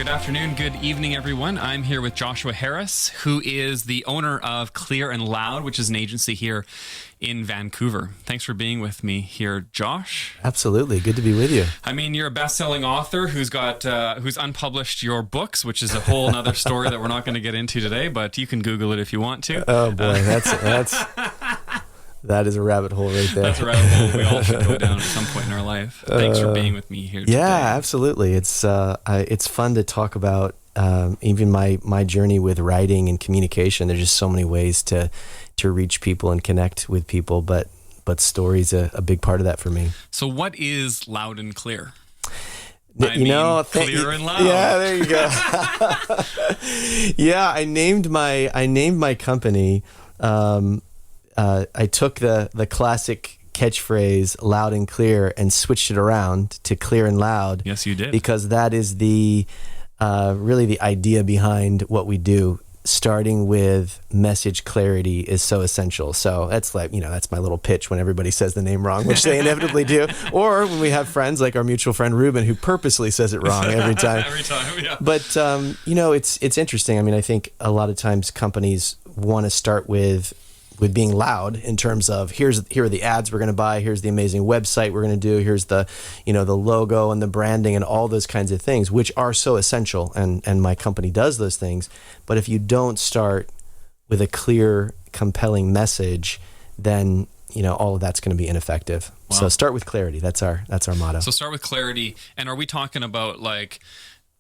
Good afternoon, good evening, everyone. I'm here with Joshua Harris, who is the owner of Clear and Loud, which is an agency here in Vancouver. Thanks for being with me here, Josh. Absolutely. Good to be with you. I mean, you're a best-selling author who's unpublished your books, which is a whole other story that we're not going to get into today, but you can Google it if you want to. Oh boy, that is a rabbit hole right there. That's a rabbit hole we all should go down at some point in our life. Thanks for being with me here today. Yeah, absolutely. It's fun to talk about even my journey with writing and communication. There's just so many ways to reach people and connect with people, but story's a big part of that for me. So what is Loud and Clear? Clear and Loud. Yeah, there you go. Yeah, I named my company. I took the classic catchphrase "loud and clear" and switched it around to "Clear and Loud." Yes, you did. Because that is the really the idea behind what we do. Starting with message clarity is so essential. So that's that's my little pitch when everybody says the name wrong, which they inevitably do. Or when we have friends like our mutual friend Ruben, who purposely says it wrong every time. Every time, yeah. But it's interesting. I mean, I think a lot of times companies want to start with being loud in terms of here are the ads we're going to buy, here's the amazing website we're going to do, here's the the logo and the branding and all those kinds of things, which are so essential, and my company does those things. But if you don't start with a clear, compelling message, then all of that's going to be ineffective. Wow. So start with clarity. That's our motto. So start with clarity. And are we talking about like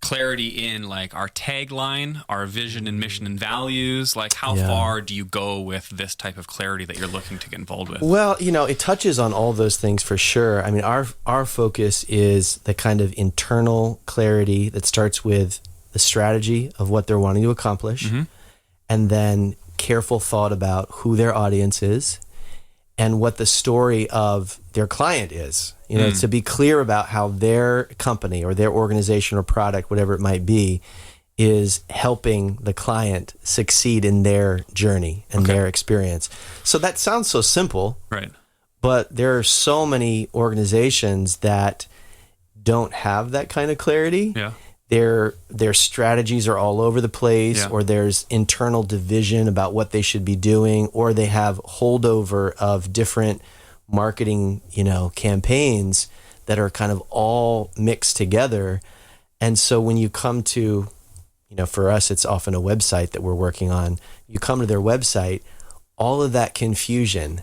clarity in like our tagline, our vision and mission and values? Like how far do you go with this type of clarity that you're looking to get involved with? Well, it touches on all those things for sure. I mean, our focus is the kind of internal clarity that starts with the strategy of what they're wanting to accomplish, and then careful thought about who their audience is and what the story of their client is. To be clear about how their company or their organization or product, whatever it might be, is helping the client succeed in their journey and their experience. So that sounds so simple, right? But there are so many organizations that don't have that kind of clarity. Yeah. Their strategies are all over the place, or there's internal division about what they should be doing, or they have holdover of different marketing, campaigns that are kind of all mixed together. And so when you come to, for us, it's often a website that we're working on. You come to their website, all of that confusion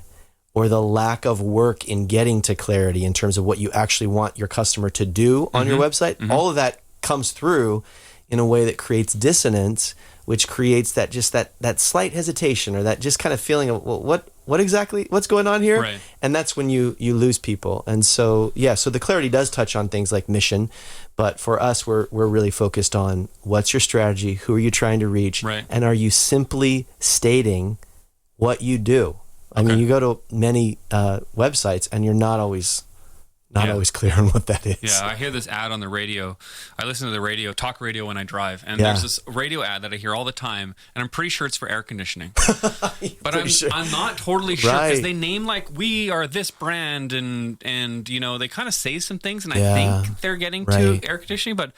or the lack of work in getting to clarity in terms of what you actually want your customer to do on your website, all of that comes through in a way that creates dissonance, which creates that slight hesitation or that just kind of feeling of, well, what exactly, what's going on here? Right. And that's when you lose people. And so, so the clarity does touch on things like mission, but for us, we're really focused on what's your strategy, who are you trying to reach, and are you simply stating what you do? I mean, you go to many websites and you're not always clear on what that is. Yeah, I hear this ad on the radio. I listen to the radio, talk radio when I drive, and there's this radio ad that I hear all the time, and I'm pretty sure it's for air conditioning. But I'm not totally sure because they name like we are this brand, and they kind of say some things, and I think they're getting to air conditioning, but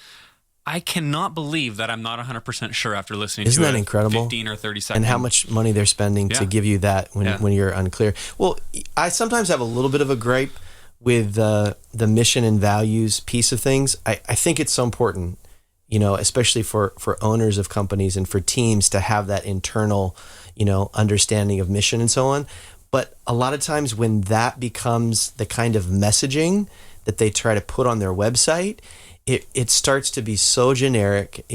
I cannot believe that I'm not 100% sure after listening Isn't to that incredible? 15 or 30 seconds. And how much money they're spending to give you that when you're unclear. Well, I sometimes have a little bit of a gripe with the mission and values piece of things. I think it's so important, especially for owners of companies and for teams to have that internal, understanding of mission and so on. But a lot of times when that becomes the kind of messaging that they try to put on their website, it starts to be so generic.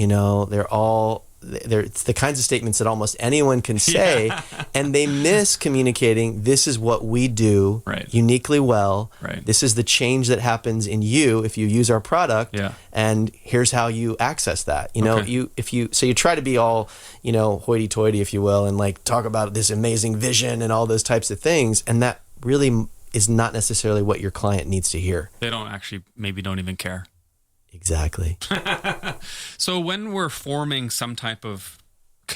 It's the kinds of statements that almost anyone can say, and they miss communicating. This is what we do uniquely well. Right. This is the change that happens in you if you use our product. And here's how you access that. You try to be all hoity-toity, if you will, and like talk about this amazing vision and all those types of things, and that really is not necessarily what your client needs to hear. They don't even care. Exactly. So when we're forming some type of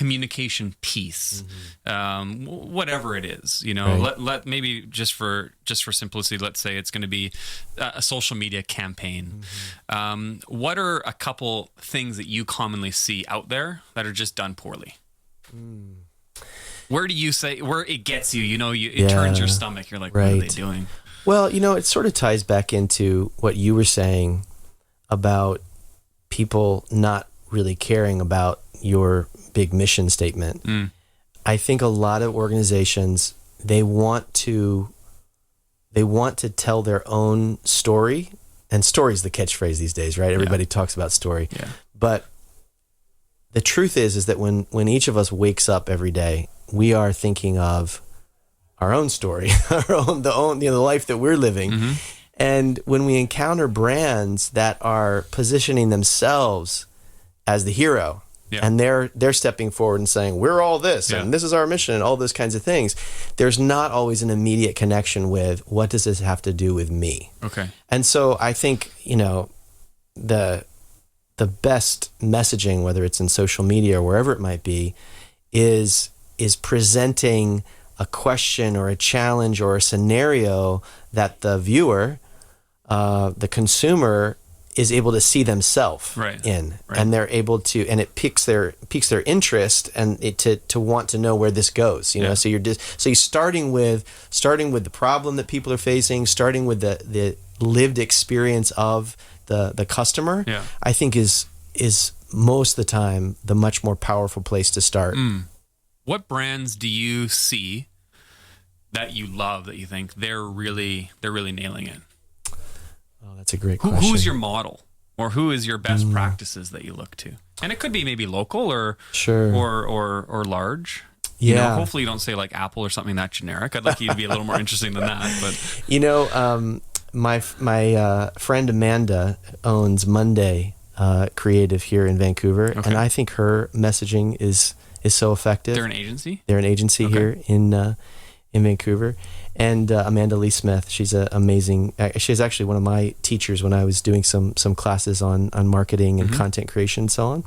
communication piece, whatever it is, you know, Right. let maybe just for simplicity, let's say it's going to be a social media campaign. What are a couple things that you commonly see out there that are just done poorly? Where do you say where it gets you? You know, it turns your stomach. You're like, what are they doing? Well, you know, it sort of ties back into what you were saying about people not really caring about your big mission statement. I think a lot of organizations, they want to tell their own story, and story is the catchphrase these days, right? Everybody talks about story. Yeah. But the truth is that when each of us wakes up every day, we are thinking of our own story, the life that we're living. And when we encounter brands that are positioning themselves as the hero, and they're stepping forward and saying, we're all this, and this is our mission, and all those kinds of things, there's not always an immediate connection with, what does this have to do with me? Okay. And so I think, you know, the best messaging, whether it's in social media or wherever it might be, is presenting a question or a challenge or a scenario that the viewer, the consumer, is able to see themselves in, and they're able to, and it piques their interest, and to want to know where this goes. You know, so you're starting with the problem that people are facing, starting with the lived experience of the customer. I think is most of the time the much more powerful place to start. What brands do you see that you love, that you think they're really nailing it? Oh, that's a great question. Who's your model, or who is your best practices that you look to? And it could be maybe local or large. You know, hopefully you don't say like Apple or something that generic. I'd like you to be a little more interesting than that. But you know, my friend Amanda owns Monday Creative here in Vancouver, and I think her messaging is so effective. They're an agency? They're an agency here in Vancouver. And Amanda Lee Smith, she's amazing. She's actually one of my teachers when I was doing some classes on marketing and content creation and so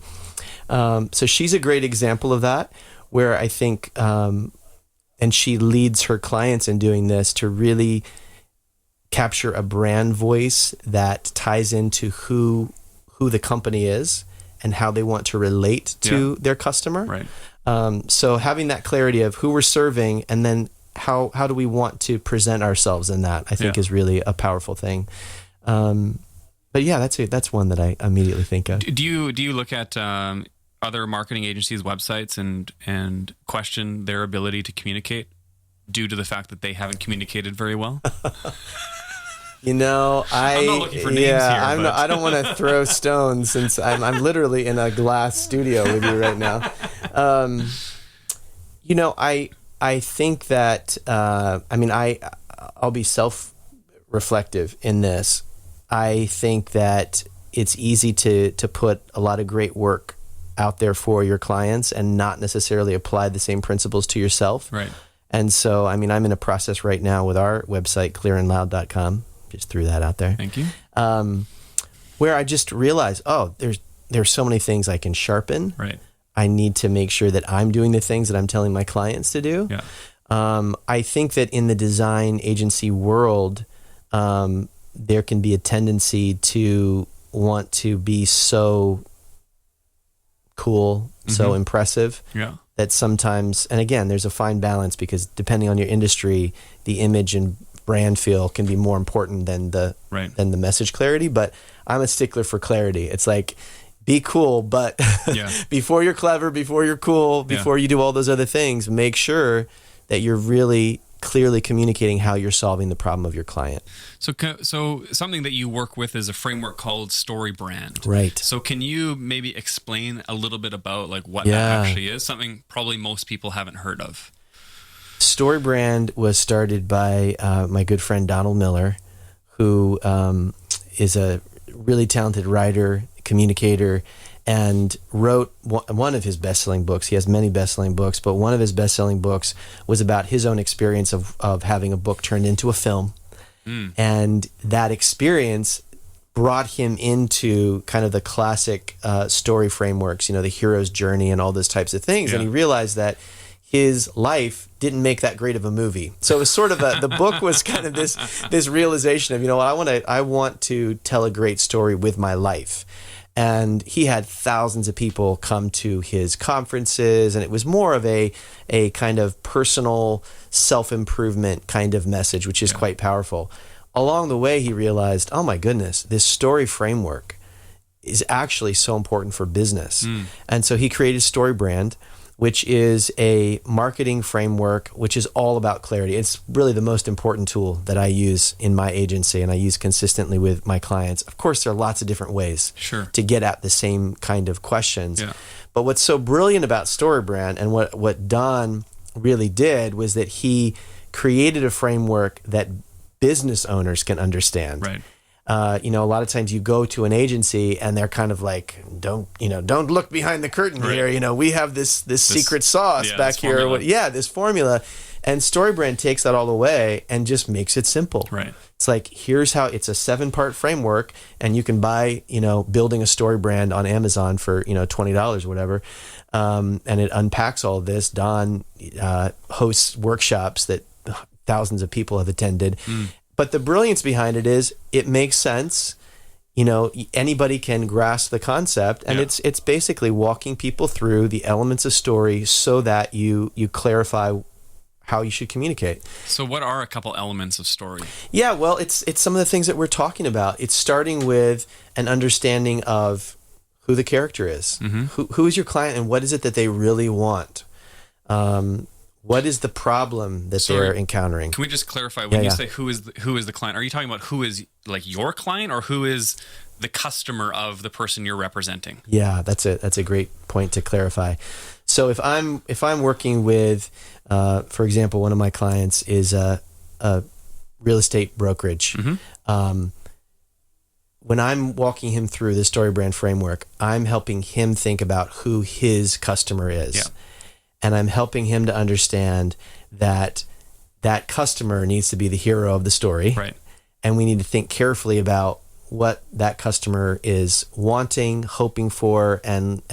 on. So she's a great example of that, where I think, and she leads her clients in doing this to really capture a brand voice that ties into who the company is and how they want to relate to their customer. Right. So having that clarity of who we're serving, and then how do we want to present ourselves in that, I think is really a powerful thing. But yeah, that's one that I immediately think of. Do you look at other marketing agencies' websites and question their ability to communicate due to the fact that they haven't communicated very well? You know, I'm not looking for names here. I don't want to throw stones, since I'm literally in a glass studio with you right now. You know, I think that, I'll be self-reflective in this. I think that it's easy to put a lot of great work out there for your clients and not necessarily apply the same principles to yourself. Right. And so, I'm in a process right now with our website, clearandloud.com. Just threw that out there. Thank you. Where I just realized, there's so many things I can sharpen. Right. I need to make sure that I'm doing the things that I'm telling my clients to do. Yeah. I think that in the design agency world, there can be a tendency to want to be so cool, so impressive, that sometimes, and again, there's a fine balance, because depending on your industry, the image and brand feel can be more important than the message clarity. But I'm a stickler for clarity. It's like, be cool, but before you're clever, before you're cool, before you do all those other things, make sure that you're really clearly communicating how you're solving the problem of your client. So something that you work with is a framework called StoryBrand. Right. So can you maybe explain a little bit about like what that actually is? Something probably most people haven't heard of. StoryBrand was started by my good friend Donald Miller, who is a really talented writer, communicator, and wrote one of his best-selling books. He has many best-selling books, but one of his best-selling books was about his own experience of having a book turned into a film. And that experience brought him into kind of the classic story frameworks, the hero's journey and all those types of things. Yeah. And he realized that his life didn't make that great of a movie. So it was sort of the book was kind of this realization of, I want to tell a great story with my life. And he had thousands of people come to his conferences, and it was more of a kind of personal self-improvement kind of message, which is quite powerful. Along the way, he realized, oh my goodness, this story framework is actually so important for business. And so he created StoryBrand, which is a marketing framework, which is all about clarity. It's really the most important tool that I use in my agency and I use consistently with my clients. Of course, there are lots of different ways to get at the same kind of questions. Yeah. But what's so brilliant about StoryBrand and what Don really did was that he created a framework that business owners can understand. Right. A lot of times you go to an agency and they're kind of like, don't look behind the curtain here. We have this secret sauce back here. Formula. This formula. And StoryBrand takes that all away and just makes it simple. Right. It's like, here's how it's a 7-part framework, and you can buy, building a StoryBrand on Amazon for, $20 or whatever. And it unpacks all of this. Don hosts workshops that thousands of people have attended. But the brilliance behind it is it makes sense. Anybody can grasp the concept, and it's basically walking people through the elements of story so that you clarify how you should communicate. So what are a couple elements of story? Yeah, well, it's some of the things that we're talking about. It's starting with an understanding of who the character is. Who is your client, and what is it that they really want? What is the problem that they're encountering? Can we just clarify when you say who is the client? Are you talking about who is like your client, or who is the customer of the person you're representing? Yeah, that's a great point to clarify. So if I'm working with, for example, one of my clients is a real estate brokerage. When I'm walking him through the StoryBrand framework, I'm helping him think about who his customer is. Yeah. And I'm helping him to understand that customer needs to be the hero of the story. Right. And we need to think carefully about what that customer is wanting, hoping for, and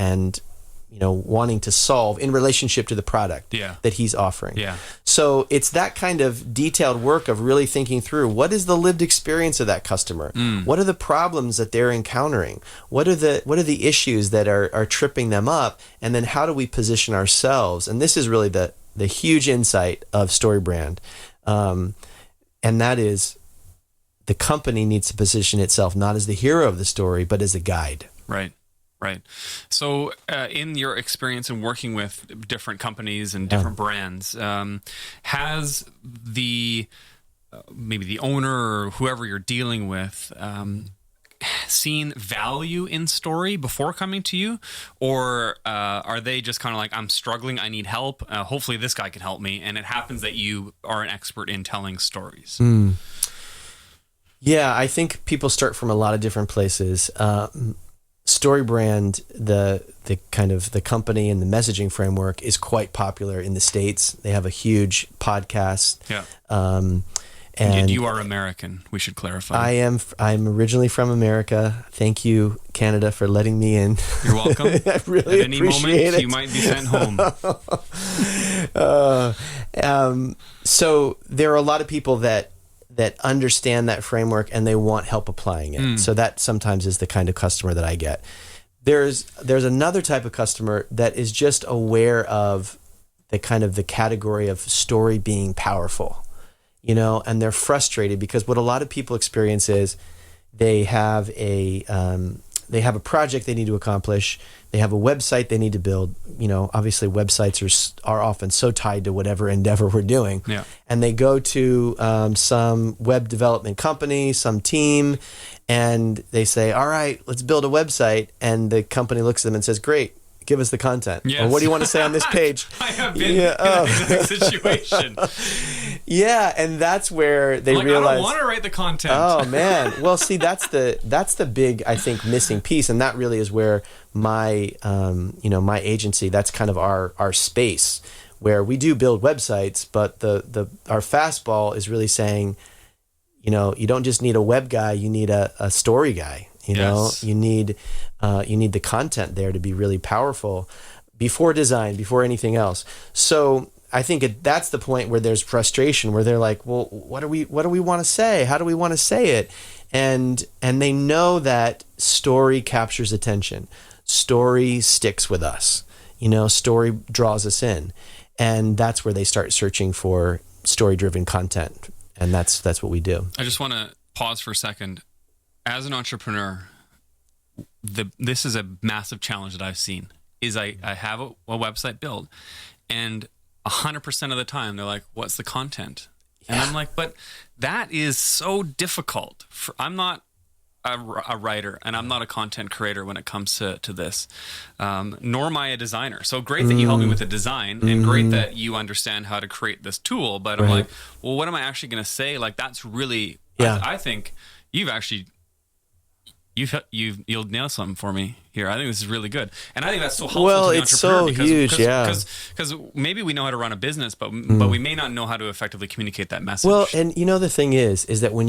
wanting to solve in relationship to the product that he's offering. Yeah. So it's that kind of detailed work of really thinking through what is the lived experience of that customer? What are the problems that they're encountering? What are the issues that are tripping them up? And then how do we position ourselves? And this is really the huge insight of StoryBrand. And that is the company needs to position itself not as the hero of the story, but as a guide. Right. Right. So in your experience in working with different companies and different brands, has maybe the owner or whoever you're dealing with seen value in story before coming to you? Or are they just kind of like, I'm struggling, I need help, hopefully this guy can help me, and it happens that you are an expert in telling stories? Yeah, I think people start from a lot of different places. StoryBrand, the kind of the company and the messaging framework is quite popular in the States. They have a huge podcast. Yeah. And you are American, we should clarify. I'm originally from America. Thank you, Canada, for letting me in. You're welcome. I really At any appreciate moment, it. you might be sent home. So there are a lot of people that understand that framework and they want help applying it. So that sometimes is the kind of customer that I get. There's another type of customer that is just aware of the kind of the category of story being powerful, and they're frustrated because what a lot of people experience is they have a project they need to accomplish. They have a website they need to build. Obviously websites are often so tied to whatever endeavor we're doing. Yeah. And they go to some web development company, some team, and they say, all right, let's build a website. And the company looks at them and says, great, give us the content. Yes. Or what do you want to say on this page? I have been in that exact situation. Yeah, and that's where they realize, I don't want to write the content. Oh man. Well, see, that's the big, I think, missing piece, and that really is where my my agency, that's kind of our space where we do build websites, but our fastball is really saying, you don't just need a web guy, you need a story guy. You need the content there to be really powerful before design, before anything else. So I think that's the point where there's frustration, where they're like, well, what do we want to say? How do we want to say it? And they know that story captures attention. Story sticks with us. Story draws us in. And that's where they start searching for story-driven content. And that's what we do. I just want to pause for a second. As an entrepreneur, this is a massive challenge that I've seen. Is I have a website built, and 100% of the time they're like, "What's the content?" And I'm like, "But that is so difficult. I'm not a writer, and I'm not a content creator when it comes to this, nor am I a designer. So great that you help me with the design, and great that you understand how to create this tool. But I'm like, well, what am I actually going to say? Like, that's really, I think you've nailed something for me here. I think this is really good, and I think that's so helpful. Well, to the it's so huge, because maybe we know how to run a business, but we may not know how to effectively communicate that message. Well, and the thing is that when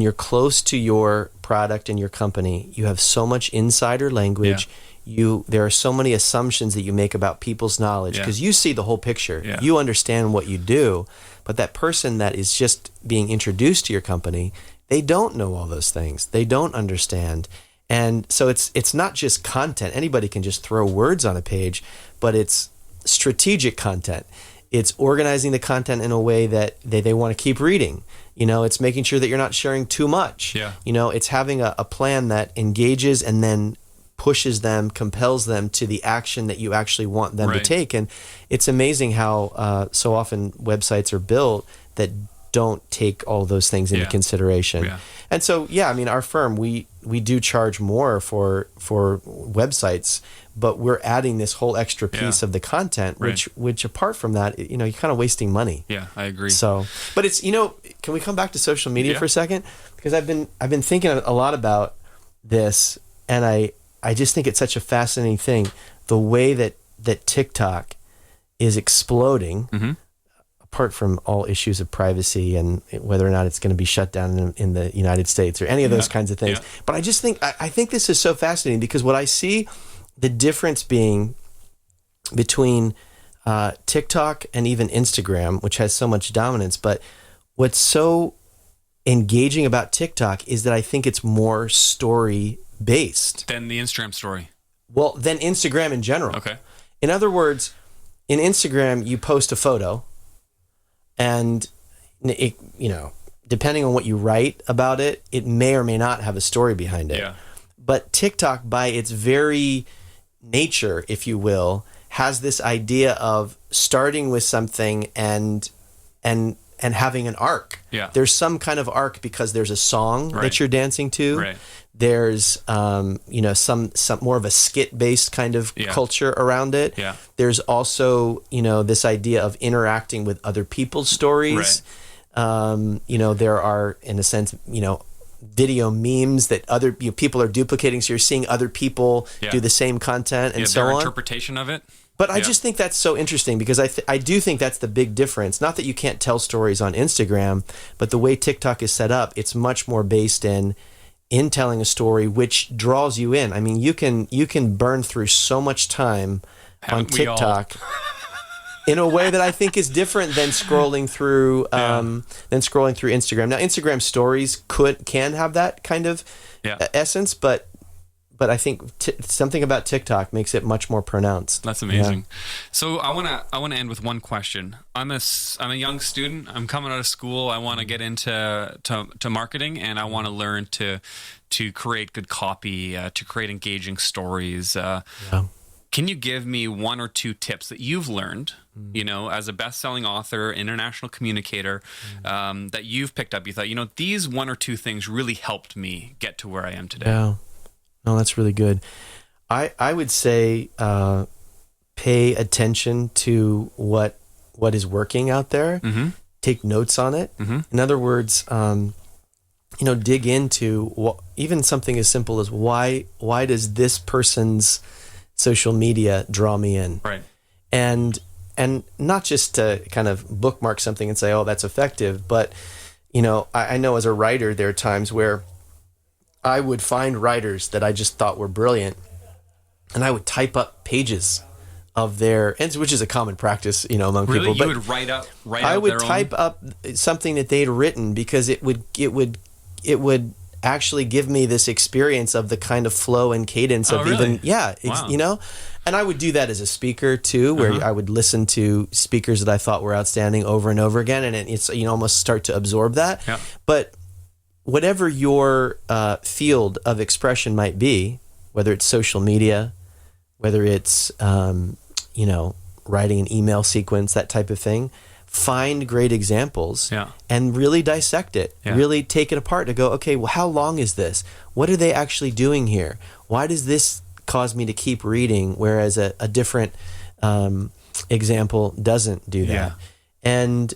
you're close to your product and your company, you have so much insider language. There are so many assumptions that you make about people's knowledge because you see the whole picture. You understand what you do, but that person that is just being introduced to your company, they don't know all those things. They don't understand. And so it's not just content. Anybody can just throw words on a page, but it's strategic content. It's organizing the content in a way that they want to keep reading. It's making sure that you're not sharing too much. It's having a plan that engages and then pushes them, compels them to the action that you actually want them to take. And it's amazing how so often websites are built that don't take all those things into consideration. And so, our firm, we do charge more for websites, but we're adding this whole extra piece of the content, which apart from that, you're kind of wasting money. Yeah, I agree. So, but it's, can we come back to social media for a second? Because I've been thinking a lot about this, and I just think it's such a fascinating thing, the way that TikTok is exploding. Apart from all issues of privacy and whether or not it's going to be shut down in the United States or any of those kinds of things. But I just think, I think this is so fascinating because what I see the difference being between TikTok and even Instagram, which has so much dominance, but what's so engaging about TikTok is that I think it's more story based. Than the Instagram story. Well, than Instagram in general. Okay. In other words, in Instagram, you post a photo, and it, depending on what you write about it, it may or may not have a story behind it. But TikTok, by its very nature, if you will, has this idea of starting with something and having an arc. There's some kind of arc because there's a song that you're dancing to. There's some more of a skit-based kind of culture around it. There's also this idea of interacting with other people's stories. There are, in a sense, video memes that other people are duplicating, so you're seeing other people do the same content and so on. Their interpretation of it. But I just think that's so interesting because I do think that's the big difference. Not that you can't tell stories on Instagram, but the way TikTok is set up, it's much more based in telling a story, which draws you in. I mean, you can burn through so much time on TikTok in a way that I think is different than scrolling through Instagram. Now, Instagram stories can have that kind of essence, but I think something about TikTok makes it much more pronounced. That's amazing. So I want to end with one question. I'm a young student. I'm coming out of school. I want to get into marketing, and I want to learn to create good copy, to create engaging stories. Can you give me one or two tips that you've learned, as a best-selling author, international communicator, that you've picked up? You thought, these one or two things really helped me get to where I am today. Yeah. No, that's really good. I would say pay attention to what is working out there. Take notes on it. In other words, dig into even something as simple as why does this person's social media draw me in? Right. And not just to kind of bookmark something and say, oh, that's effective, but I know as a writer, there are times where I would find writers that I just thought were brilliant, and I would type up pages of which is a common practice, among people. Really, you would write out. I would type up something that they'd written because it would actually give me this experience of the kind of flow and cadence of really? Wow. And I would do that as a speaker too, where I would listen to speakers that I thought were outstanding over and over again, and it's almost start to absorb that. Yeah. But whatever your field of expression might be, whether it's social media, whether it's writing an email sequence, that type of thing, find great examples and really dissect it. Really take it apart to go, okay, well, how long is this? What are they actually doing here? Why does this cause me to keep reading, whereas a different example doesn't do that? Yeah. And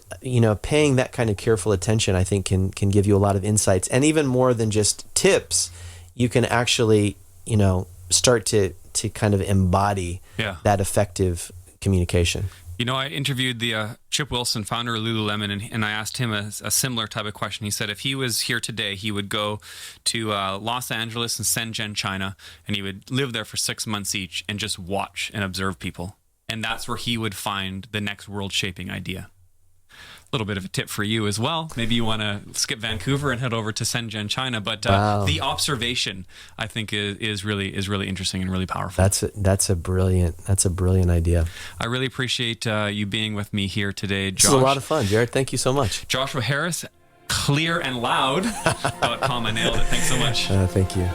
paying that kind of careful attention, I think, can give you a lot of insights, and even more than just tips. You can actually start to kind of embody that effective communication. I interviewed the Chip Wilson, founder of Lululemon, and I asked him a similar type of question. He said if he was here today, he would go to Los Angeles and Shenzhen, China, and he would live there for 6 months each and just watch and observe people. And that's where he would find the next world-shaping idea. A little bit of a tip for you as well. Maybe you want to skip Vancouver and head over to Shenzhen, China. But the observation, I think, is really interesting and really powerful. That's a brilliant idea. I really appreciate you being with me here today, Josh. This is a lot of fun, Jared. Thank you so much. Joshua Harris, clearandloud.com. I nailed it. Thanks so much. Thank you.